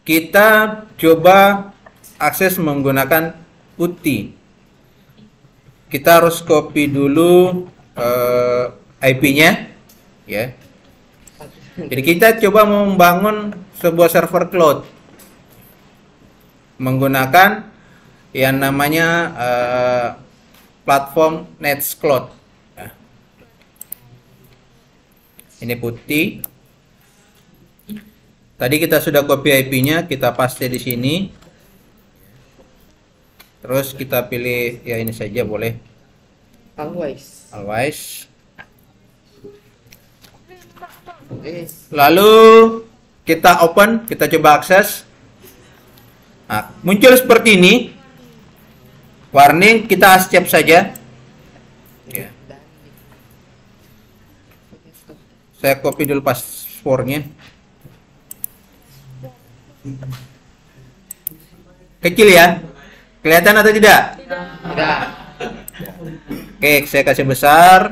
kita coba akses menggunakan putih. Kita harus copy dulu IP-nya, ya. Jadi kita coba membangun sebuah server cloud menggunakan yang namanya platform Nextcloud. Ya. Ini putih. Tadi kita sudah copy IP-nya, kita paste di sini. Terus kita pilih ya ini saja boleh. Always. Lalu kita open, kita coba akses. Nah, muncul seperti ini. Warning, kita accept saja. Ya. Saya copy dulu passwordnya. Kecil ya? Kelihatan atau tidak? Tidak. Oke, saya kasih besar.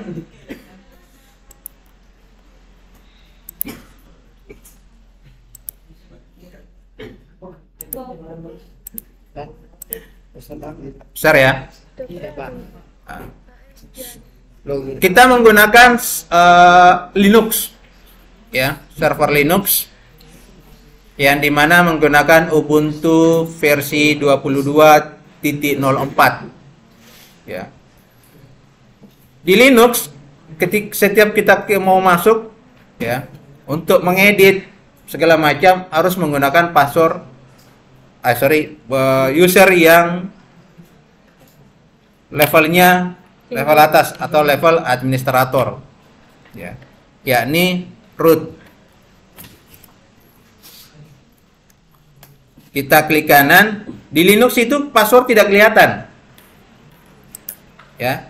Besar ya? Nah. Kita menggunakan Linux, ya, server Linux, yang dimana menggunakan Ubuntu versi 22.04. Ya. Di Linux, setiap kita mau masuk, ya, untuk mengedit segala macam harus menggunakan password, user yang levelnya level atas atau level administrator, ya, yakni root. Kita klik kanan. Di Linux itu password tidak kelihatan, ya.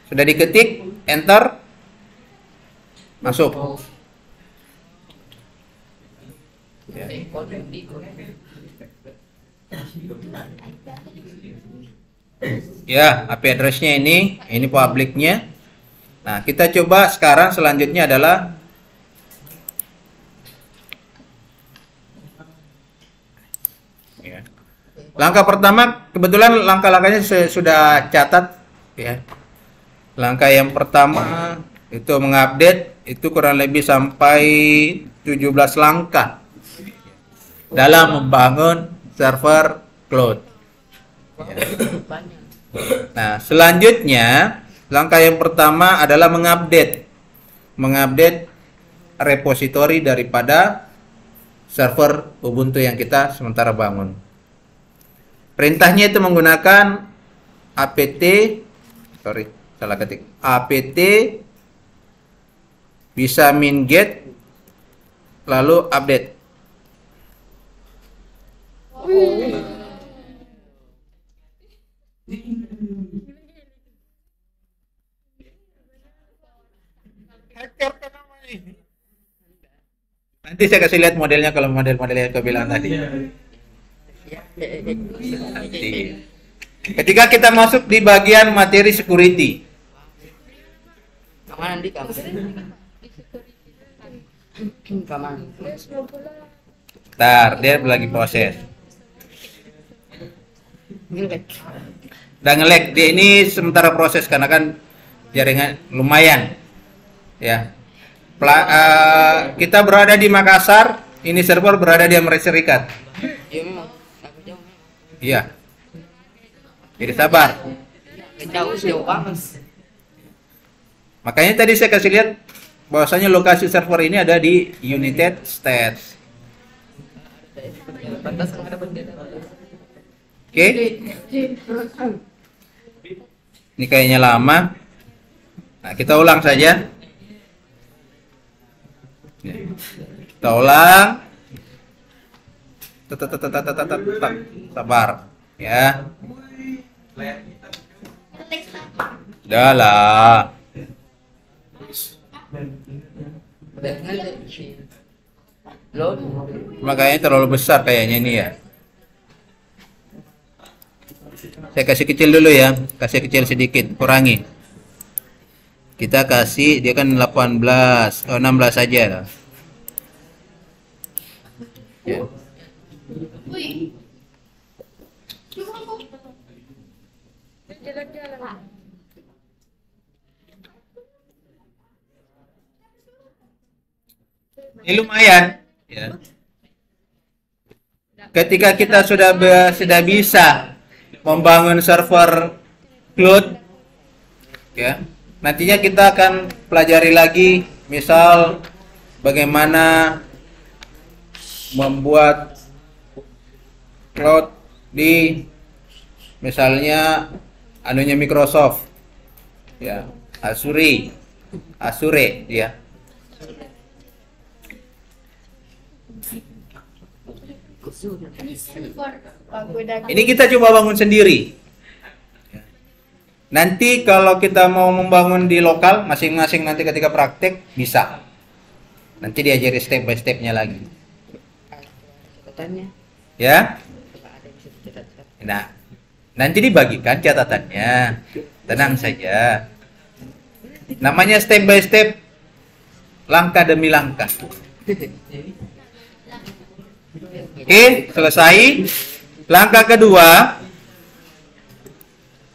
Sudah diketik, enter, masuk. Ya. Ya, IP address-nya ini publiknya. Nah, kita coba sekarang selanjutnya adalah ya. Langkah pertama, kebetulan langkah-langkahnya saya sudah catat, ya. Langkah yang pertama itu mengupdate, itu kurang lebih sampai 17 langkah dalam membangun server cloud. Ya. Nah, selanjutnya langkah yang pertama adalah mengupdate repository daripada server Ubuntu yang kita sementara bangun. Perintahnya itu menggunakan apt bisa min-get lalu update. Nanti saya kasih lihat modelnya kalau model-model yang kau bilang tadi. Nanti. Ketika kita masuk di bagian materi security. Bentar, dia lagi proses. Dan nge-lag. Dia ini sementara proses karena kan jaringan lumayan. Ya. Kita berada di Makassar, ini server berada di Amerika Serikat. Iya. Jadi sabar. Makanya tadi saya kasih lihat bahwasanya lokasi server ini ada di United States. Oke. Ini kayaknya lama. Nah, kita ulang saja. Kita ulang. Sabar ya. Udah lah. Makanya terlalu besar kayaknya ini ya. Saya kasih kecil dulu ya. Kasih kecil sedikit, kurangi. Kita kasih, dia kan 18, 16 saja lah. Ya. Ini lumayan, ya. Ketika kita sudah bisa membangun server cloud, ya, nantinya kita akan pelajari lagi, misal bagaimana membuat cloud di misalnya anunya Microsoft, ya, Azure, ya. Ini kita coba bangun sendiri. Nanti kalau kita mau membangun di lokal, masing-masing nanti ketika praktek bisa. Nanti diajari step by stepnya lagi. Ya. Nah, nanti dibagikan catatannya. Tenang saja. Namanya step by step, langkah demi langkah. Oke, selesai. Langkah kedua,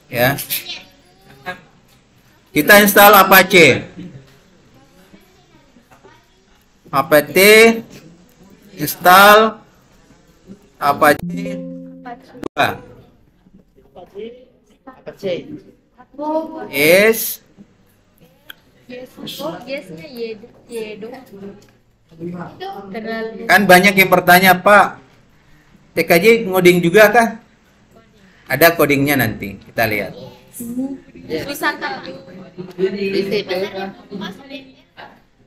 ya, kita install Apache. apt install Apache 2. Yes. Kan banyak yang bertanya, Pak, TKJ ngoding juga kah? Ada codingnya nanti, kita lihat.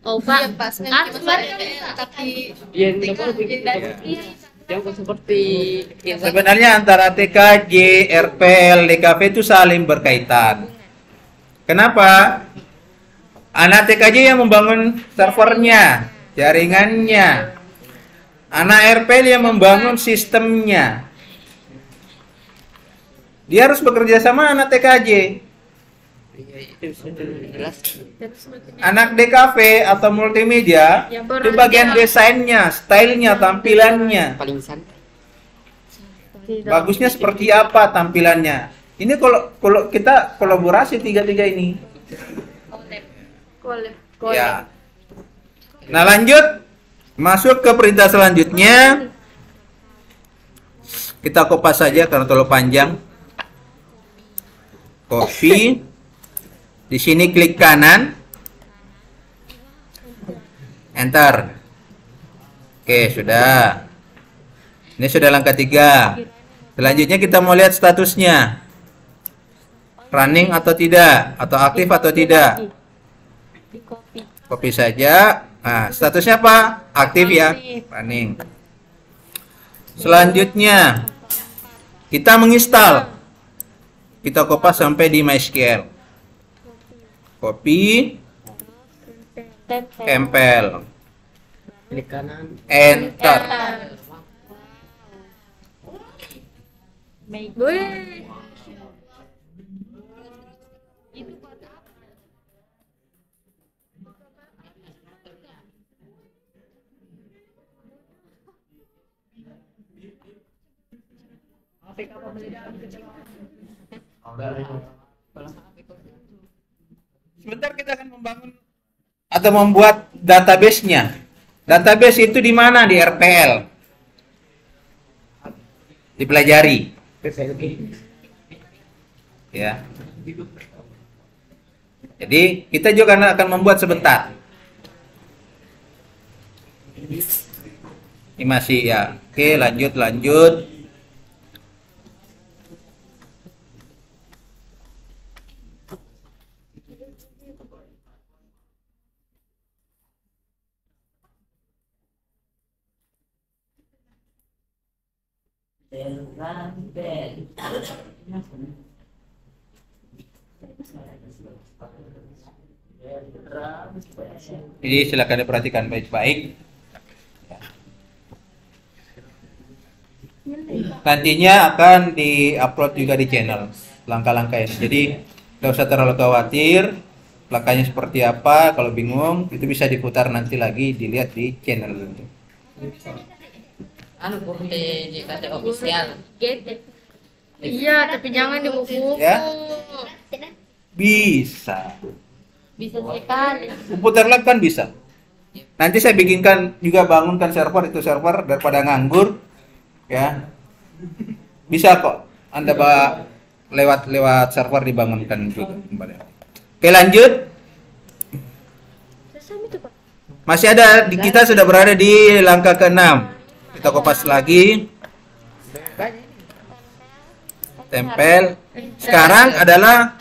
Oh Pak, tapi seperti sebenarnya antara TKJ, RPL, DKV itu saling berkaitan. Kenapa? Anak TKJ yang membangun servernya, jaringannya. Anak RPL yang membangun sistemnya. Dia harus bekerja sama anak TKJ. Anak DKV atau multimedia itu bagian desainnya, stylenya, tampilannya. Bagusnya seperti apa tampilannya. Ini kalau kita kolaborasi tiga-tiga ini. Ya. Nah, lanjut. Masuk ke perintah selanjutnya. Kita kopas saja karena terlalu panjang. Copy. Di sini klik kanan. Enter. Oke, sudah. Ini sudah langkah 3. Selanjutnya kita mau lihat statusnya. Running atau tidak, atau aktif atau tidak. Copy saja. Nah, statusnya apa? Aktif ya, running. Selanjutnya, kita menginstal. Kita kopas sampai di MySQL. Copy, tempel, Klik kanan. enter. Sebentar kita akan membangun atau membuat database-nya. Database itu di mana? Di RPL. Dipelajari. Ya. Jadi kita juga akan membuat sebentar. Ini masih ya. Oke, lanjut. Jadi silakan diperhatikan baik-baik. Nantinya akan di-upload juga di channel langkah-langkah ini. Jadi tidak usah terlalu khawatir langkahnya seperti apa. Kalau bingung itu bisa diputar nanti lagi, dilihat di channel itu. Seperti di KT official. Iya, tapi jangan di buku. Ya. Bisa. Bisa sekali. Komputer lab kan bisa. Nanti saya bikinkan juga, bangunkan server, itu server daripada nganggur. Ya. Bisa kok. Anda lewat server dibangunkan juga kembali. Oke, lanjut. Masih ada, kita sudah berada di langkah ke-6. Kita kopas lagi. Tempel. Sekarang adalah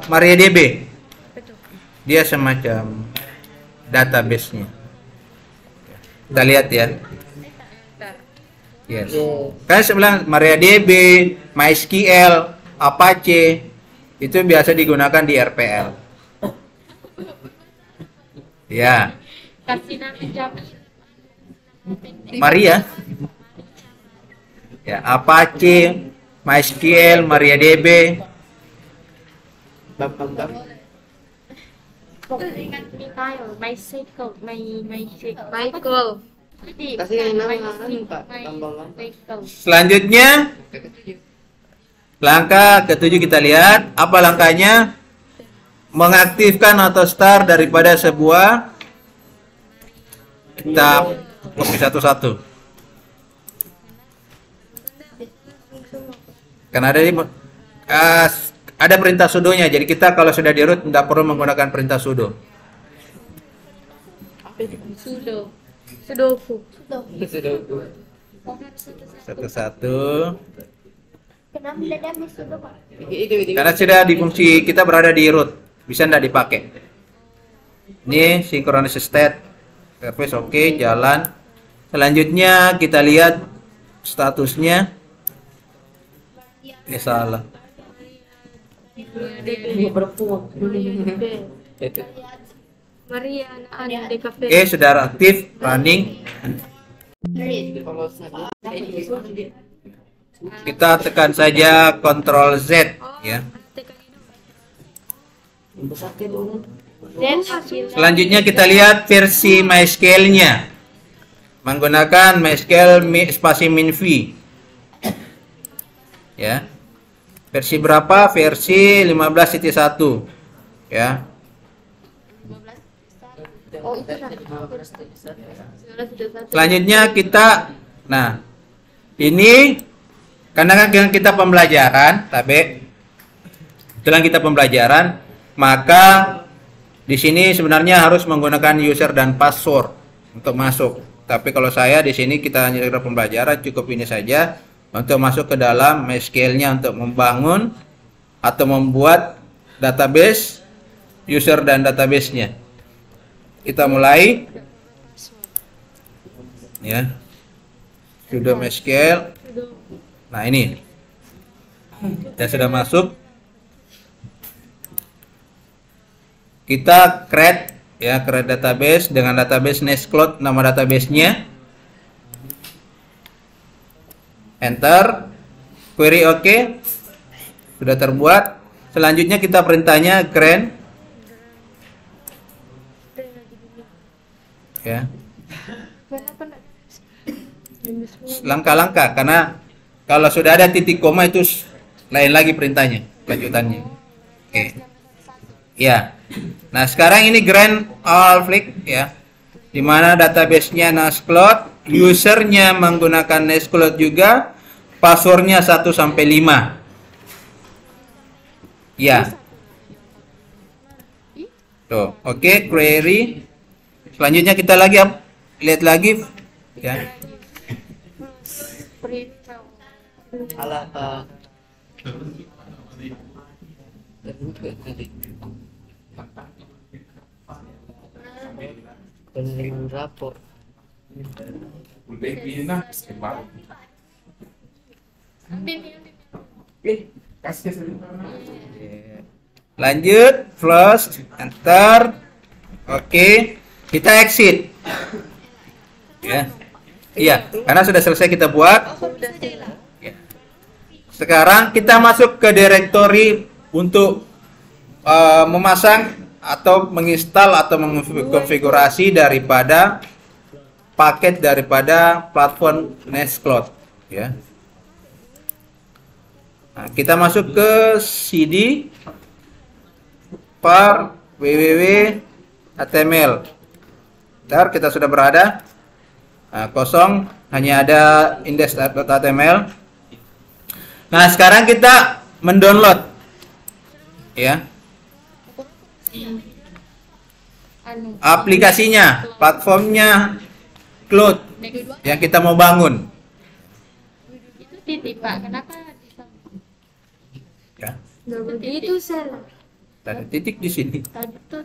MariaDB. Dia semacam database-nya. Kita lihat ya. Yes. Kan saya bilang MariaDB, MySQL, Apache itu biasa digunakan di RPL. Ya. Kasih nama jam. Maria. Ya, Apache, MySQL, MariaDB. Michael. Kasih nama Pak, tambahan. Selanjutnya langkah ke-7 kita lihat apa langkahnya. Mengaktifkan atau start daripada sebuah, kita copy satu-satu. Karena ada perintah sudonya, jadi kita kalau sudah di root tidak perlu menggunakan perintah sudo. Sudoku. Satu-satu. Karena sudah di fungsi kita berada di root, bisa tidak dipakai. Ini synchronous state, service oke, jalan. Selanjutnya kita lihat statusnya. Ini salah. Maria, anak di kafe. Oke, sudah aktif, running. Kita tekan saja Ctrl Z ya. Selanjutnya kita lihat versi MySQL-nya. Menggunakan MySQL spasi -v. Ya. Versi berapa? Versi 15.1. Ya. Selanjutnya kita, nah ini karena kan kita pembelajaran, tapi setelah kita pembelajaran, maka di sini sebenarnya harus menggunakan user dan password untuk masuk. Tapi kalau saya di sini kita hanya pembelajaran, cukup ini saja untuk masuk ke dalam MySQL-nya untuk membangun atau membuat database, user dan database-nya. Kita mulai ya, sudo MySQL. Nah ini kita sudah masuk, kita create ya, create database dengan database Nextcloud, nama database-nya, enter, query oke, sudah terbuat. Selanjutnya kita perintahnya grant ya, langkah-langkah, karena kalau sudah ada titik koma itu lain lagi perintahnya, lanjutannya. Oke. Ya. Nah, sekarang ini grant all flick ya. Di mana database-nya Nextcloud, usernya menggunakan Nextcloud juga, passwordnya 1 sampai 5. Ya. Tuh, oke, query. Selanjutnya kita lagi lihat lagi ya. Alah, penerimaan rapor. Lanjut, flush, enter. Oke, kita exit. Ya. Iya, karena sudah selesai kita buat. Ya. Sekarang kita masuk ke directory untuk memasang atau menginstal atau mengkonfigurasi daripada paket daripada platform Nextcloud ya. Nah, kita masuk ke CD par www.html. Bentar, kita sudah berada. Nah, kosong, hanya ada index.html. Nah, sekarang kita mendownload ya aplikasinya, platformnya Cloud yang kita mau bangun. Itu titik Pak, kenapa Ya, itu salah? ada titik di sini. Tadi tuh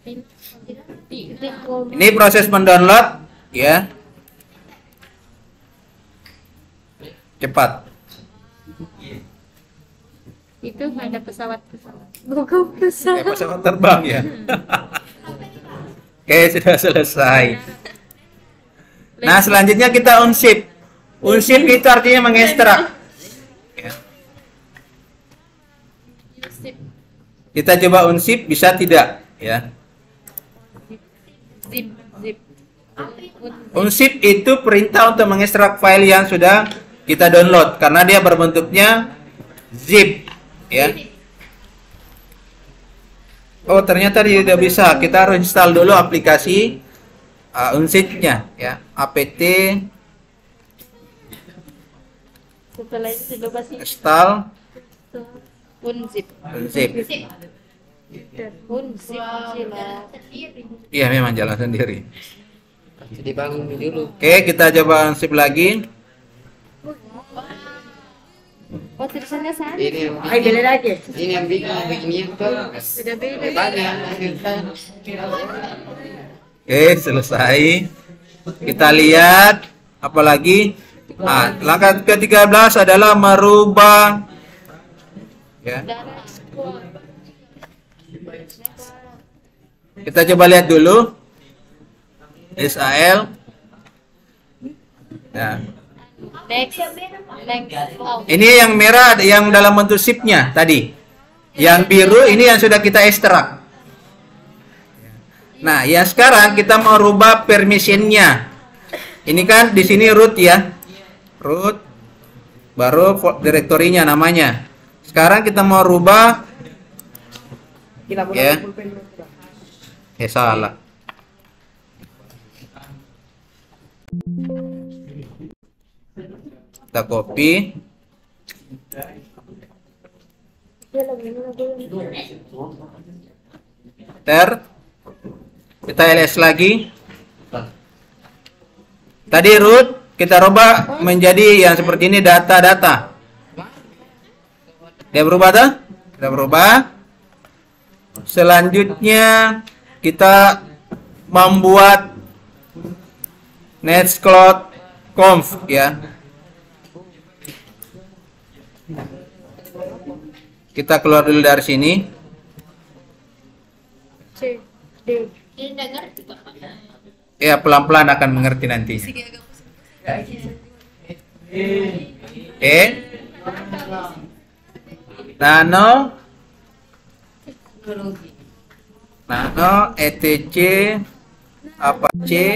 titik. Ini proses mendownload ya. Cepat. Itu ada pesawat-pesawat. Bukan pesawat. Kayak pesawat terbang ya. Oke, sudah selesai. Nah, selanjutnya kita unzip. Unzip itu artinya mengekstrak. Ya. Kita coba unzip, bisa tidak ya. Zip. Unzip itu perintah untuk mengekstrak file yang sudah kita download karena dia berbentuknya zip ya. Oh, ternyata dia udah bisa. Kita harus install dulu aplikasi unzip-nya ya. apt Setelah itu sudah pasti install unzip. unzip. Unzip. Iya, memang jalan sendiri. Jadi bangun dulu. Oke, kita coba unzip lagi. Oh, tulisannya sama. Ini yang Ayo beli lagi. ini yang bikin begini tuh. Sudah beli. Banyak. Oke, selesai. Kita lihat apalagi. Nah, langkah ke-13 adalah merubah ya. Kita coba lihat dulu. SAL. Nah, Next. Oh. ini yang merah yang dalam bentuk zip-nya tadi. Yang biru ini yang sudah kita ekstrak. Nah, yang sekarang kita mau rubah permission-nya. Ini kan di sini root ya. Root baru direktorinya namanya. Sekarang kita mau rubah ya. Salah. Kita copy. Kita ls lagi. Tadi root kita rubah menjadi yang seperti ini, data-data. Dia berubah tuh? Kita berubah. Selanjutnya kita membuat Nextcloud conf ya. Kita keluar dulu dari sini. C D. Ya, pelan-pelan akan mengerti nanti. Nano etc Apache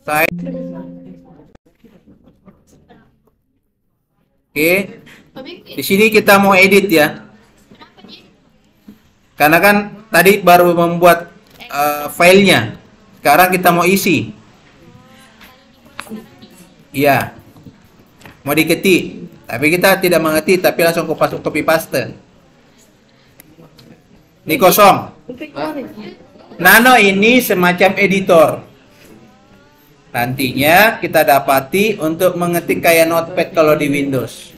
site. Oke, di sini kita mau edit ya, karena kan tadi baru membuat filenya, sekarang kita mau isi. Iya, mau diketik, tapi kita tidak mengetik, tapi langsung copy paste. Ini kosong. Nano ini semacam editor. Nantinya kita dapati untuk mengetik kayak notepad kalau di Windows.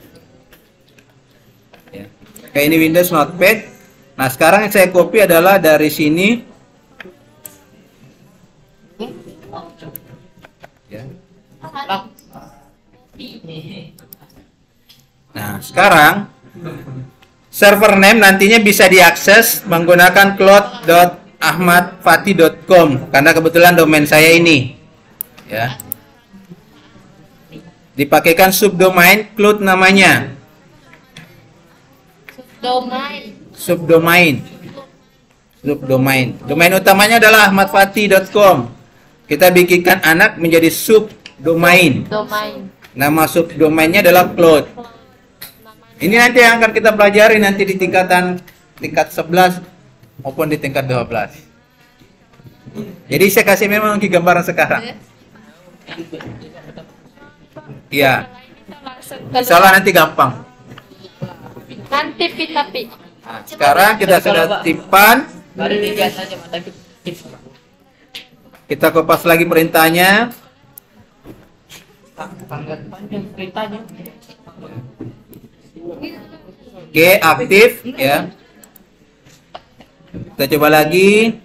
Ya. Kayak ini Windows notepad. Nah, sekarang yang saya copy adalah dari sini. Ya. Nah, sekarang server name nantinya bisa diakses menggunakan cloud.ahmadfatih.com karena kebetulan domain saya ini. Ya. Dipakaikan subdomain cloud namanya. Domain. Subdomain. subdomain. Domain utamanya adalah ahmadfatih.com. Kita bikinkan anak menjadi subdomain. Domain. Nama subdomainnya adalah cloud. Ini nanti yang akan kita pelajari nanti di tingkat 11 maupun di tingkat 12. Jadi saya kasih memang gambaran sekarang. Iya. Salah nanti gampang. Nanti tapi. Nah, sekarang kita sudah tipan. Baru dilihat saja mata tips. Kita kopas lagi perintahnya. Panjang ceritanya. Oke, aktif ya. Kita coba lagi.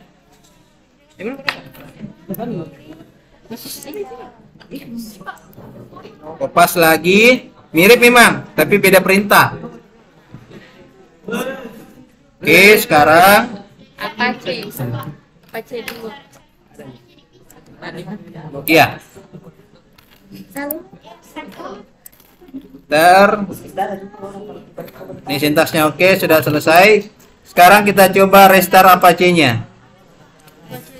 Kopas lagi. Mirip memang, tapi beda perintah. Oke, sekarang Apache. Apache dulu. iya. Ini sintaksnya oke, sudah selesai. Sekarang kita coba restart Apache-nya.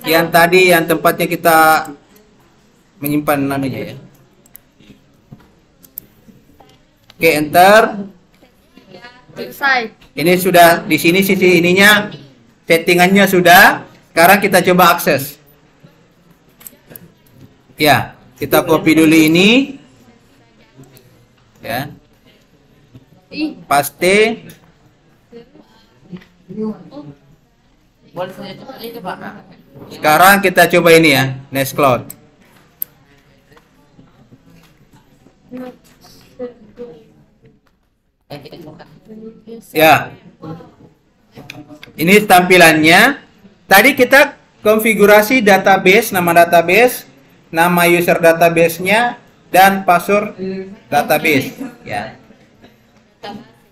Yang tadi yang tempatnya kita menyimpan namanya ya. Oke, enter. Selesai. Ini sudah di sini sisi ininya settingannya sudah. Sekarang kita coba akses. Ya, kita copy dulu ini. Ya. Paste. Boleh saya coba ini Pak. Sekarang kita coba ini ya, Nextcloud. Kita coba. Ya. Ini tampilannya. Tadi kita konfigurasi database, nama user database-nya dan password database, ya.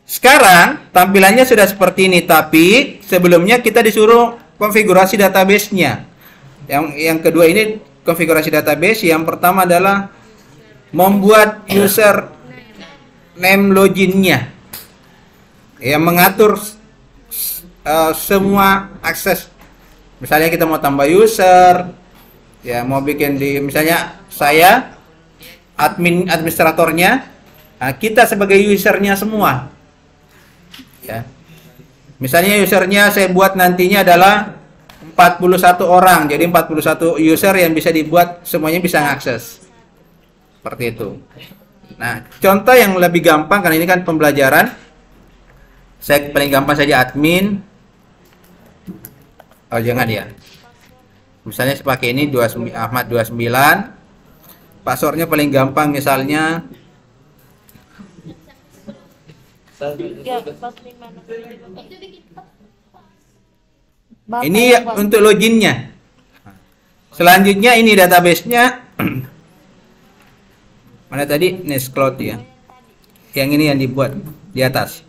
Sekarang tampilannya sudah seperti ini, tapi sebelumnya kita disuruh konfigurasi database-nya. Yang kedua ini konfigurasi database, yang pertama adalah membuat user name login-nya. Yang mengatur semua akses. Misalnya kita mau tambah user, ya mau bikin di misalnya saya administratornya, nah, kita sebagai usernya semua. Ya. Misalnya usernya saya buat nantinya adalah 41 orang, jadi 41 user yang bisa dibuat semuanya bisa mengakses. Seperti itu. Nah, contoh yang lebih gampang karena ini kan pembelajaran. Saya paling gampang saja admin. Oh, jangan ya. Misalnya saya pakai ini 29 Ahmad 29. Passwordnya paling gampang misalnya ini untuk loginnya. Selanjutnya ini database-nya. Mana tadi? Nextcloud ya. Yang ini yang dibuat di atas.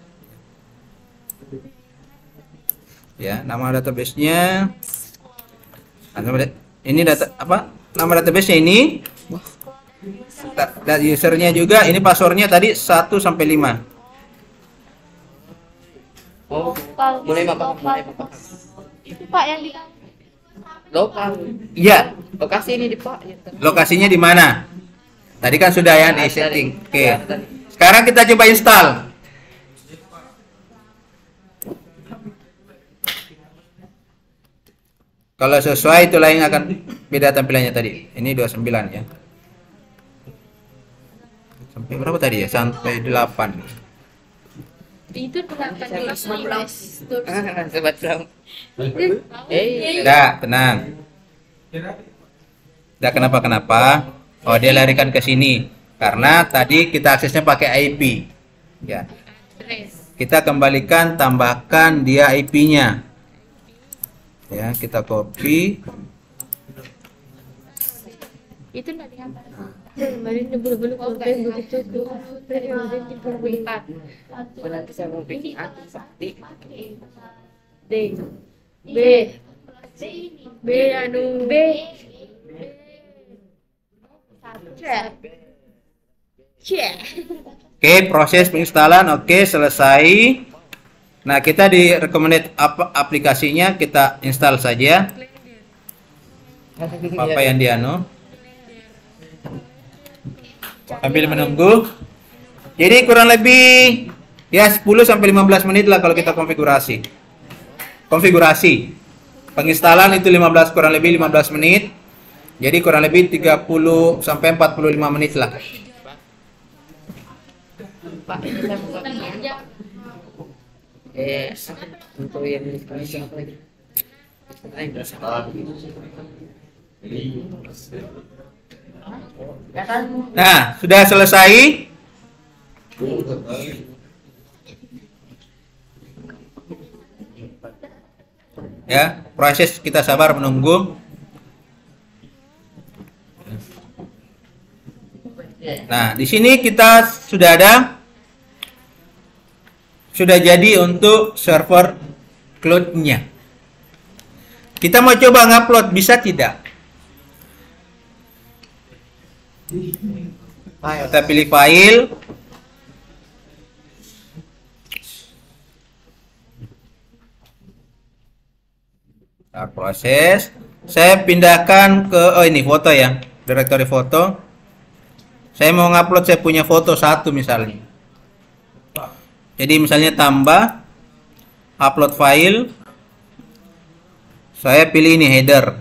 Ya, nama database-nya. Ini data apa? Nama database-nya ini. Dan usernya juga, ini passwordnya tadi 1 sampai 5. Oh, boleh Bapak, boleh Bapak. Itu Pak yang di Lokal. Iya, Lokasi ini di Pak. lokasinya di mana? Tadi kan sudah ya di setting. Oke. Ya, Sekarang kita coba install. Kalau sesuai itulah yang akan beda tampilannya tadi. Ini 29 ya. Sampai berapa tadi ya? Sampai 8. itu 18 Sobat Bram. Dah, tenang. Dah kenapa-kenapa? Oh, dia larikan ke sini. Karena tadi kita aksesnya pakai IP. Ya. Kita kembalikan, tambahkan dia IP-nya. Ya, kita copy. itu dari apa? Kemarin bulu-bulu konten begitu tuh kemudian diperlukan Nanti saya mau bikin akun sakti. D B B anu B C Oke, proses penginstalan oke, selesai. Nah, kita di recommended aplikasinya kita install saja. Apa yang dia sambil menunggu. Jadi kurang lebih ya 10 sampai 15 menit lah kalau kita konfigurasi. Penginstalan itu kurang lebih 15 menit. Jadi kurang lebih 30 sampai 45 menit lah. Pak, ini saya buka. Untuk yang bisa apa lagi? Nah, sudah selesai. Ya, proses kita sabar menunggu. Nah, di sini kita sudah jadi untuk server cloud-nya. Kita mau coba ngupload, bisa tidak? Kita pilih file. Nah, proses. Saya pindahkan ke ini foto ya, directory foto. Saya mau ngupload saya punya foto satu misalnya. Jadi misalnya tambah upload file. Saya pilih ini header.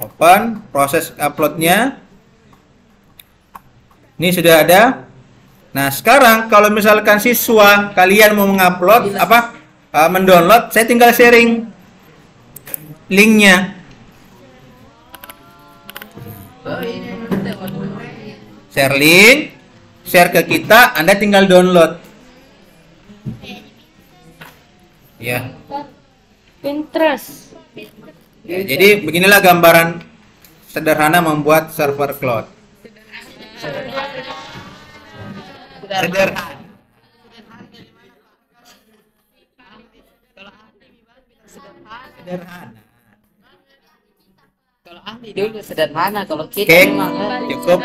Open, proses uploadnya. Ini sudah ada. Nah, sekarang kalau misalkan siswa kalian mau mengupload mendownload, saya tinggal sharing linknya. Share link, share ke kita, Anda tinggal download. Ya. Pinterest. Ya, jadi beginilah gambaran sederhana membuat server cloud. Sederhana. Sederhana. Kalau ahli dulu sederhana, kalau kita Oke, memang cukup.